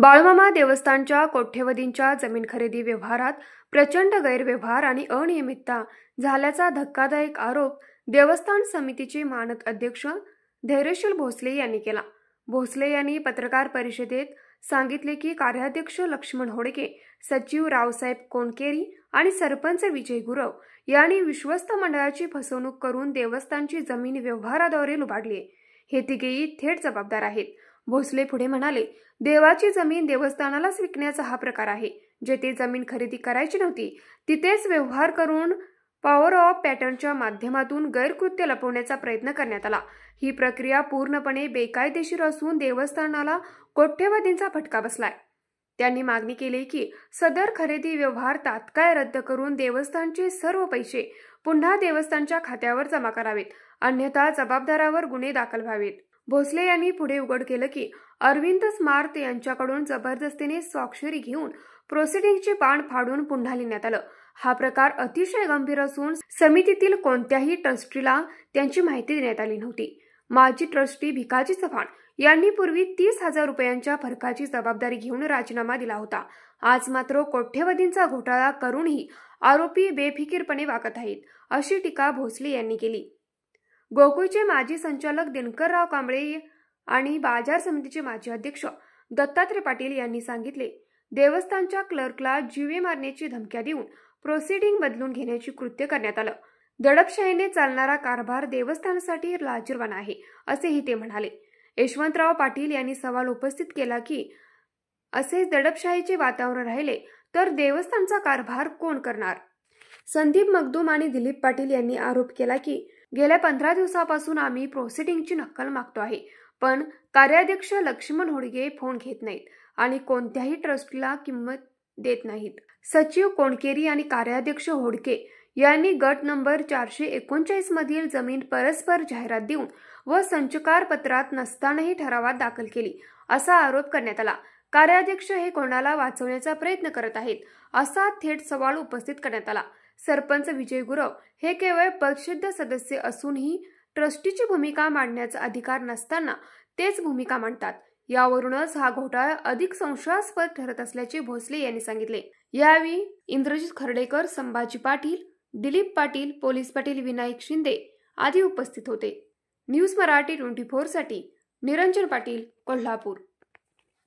बाळूमामा देवस्थानच्या कोट्यवधींच्या जमीन खरेदी व्यवहारात प्रचंड गैरव्यवहार आणि अनियमितता झाल्याचा धक्कादायक आरोप देवस्थान समितीचे मानद अध्यक्ष धैर्यशील भोसले यांनी केला। भोसले यांनी पत्रकार परिषदेत सांगितले की कार्याध्यक्ष लक्ष्मण होडके, सचिव रावसाहेब कोणकेरी आणि सरपंच विजय गुरव यांनी विश्वस्त मंडळाची फसवणूक करून देवस्थानची जमीन व्यवहाराद्वारे लुबाडली आहे। हे तिघेही थेट जबाबदार आहेत। भोसले पुढे म्हणाले, देवाची जमीन देवस्थानालाच विकण्याचा हा प्रकार आहे। जेथे जमीन खरेदी करायची नव्हती तिथेच व्यवहार करून पॉवर ऑफ पॅटर्नच्या माध्यमातून गैरकृत्य लपवण्याचा प्रयत्न करण्यात आला। ही प्रक्रिया पूर्णपणे बेकायदेशीर असून देवस्थानाला कोट्यवधींचा फटका बसलाय। त्यांनी मागणी केली की सदर खरेदी व्यवहार तात्काळ रद्द करून देवस्थानचे सर्व पैसे पुन्हा देवस्थानच्या खात्यावर जमा करावेत, अन्यथा जबाबदारावर गुन्हे दाखल व्हावेत। भोसले यांनी पुढे उघड केलं की अरविंद स्मार्त यांच्याकडून जबरदस्तीने स्वाक्षरी घेऊन प्रोसिडिंगचे पान फाडून पुन्हा लिहिण्यात आलं। हा प्रकार अतिशय गंभीर असून समितीतील कोणत्याही ट्रस्टीला त्यांची माहिती देण्यात आली नव्हती। माजी ट्रस्टी भिकाजी चव्हाण यांनी पूर्वी 30,000 रुपयांच्या फरकाची जबाबदारी घेऊन राजीनामा दिला होता। आज मात्र कोट्यवधींचा घोटाळा करूनही आरोपी बेफिकीरपणे वागत आहेत, अशी टीका भोसले यांनी केली। गोकुळचे माजी संचालक दिनकरराव कांबळे आणि बाजार समितीचे माजी अध्यक्ष दत्तात्रय पाटील यांनी सांगितले, देवस्थानच्या क्लर्कला जीवे मारण्याची धमक्या देऊन प्रोसिडिंग बदलून घेण्याची कृत्य करण्यात आलं। दडपशाहीने चालणारा कारभार देवस्थानासाठी लाजिरवाणा आहे, असेही ते म्हणाले। यशवंतराव पाटील यांनी सवाल उपस्थित केला की असेच दडपशाहीचे वातावरण राहिले तर देवस्थानचा कारभार कोण करणार। संदीप मगदूम आणि दिलीप पाटील यांनी आरोप केला की गेल्या 15 दिवसापासून आम्ही प्रोसिडिंगची नक्कल मागतो आहे, पण कार्याध्यक्ष लक्ष्मण होडके फोन घेत नाहीत आणि कोणत्याही ट्रस्टला किंमत देत नाहीत। सचिव कोणकेरी आणि कार्याध्यक्ष होडके यांनी गट नंबर 439 मधील जमीन परस्पर जाहिरात देऊन व संचकार पत्रात नसतानाही ठरावात दाखल केली, असा आरोप करण्यात आला। कार्याध्यक्ष हे कोणाला वाचवण्याचा प्रयत्न करत आहेत, असा थेट सवाल उपस्थित करण्यात आला। सरपंच विजय गुरव हे केवळ पदसिद्ध सदस्य असूनही ट्रस्टीची भूमिका मांडण्याचा अधिकार नसताना तेच भूमिका मांडतात। यावरूनच हा घोटाळा अधिक संशयास्पद ठरत असल्याचे भोसले यांनी सांगितले। यावेळी इंद्रजित खर्डेकर, संभाजी पाटील, दिलीप पाटील, पोलीस पाटील विनायक शिंदे आदी उपस्थित होते। न्यूज मराठी 24 साठी निरंजन पाटील, कोल्हापूर।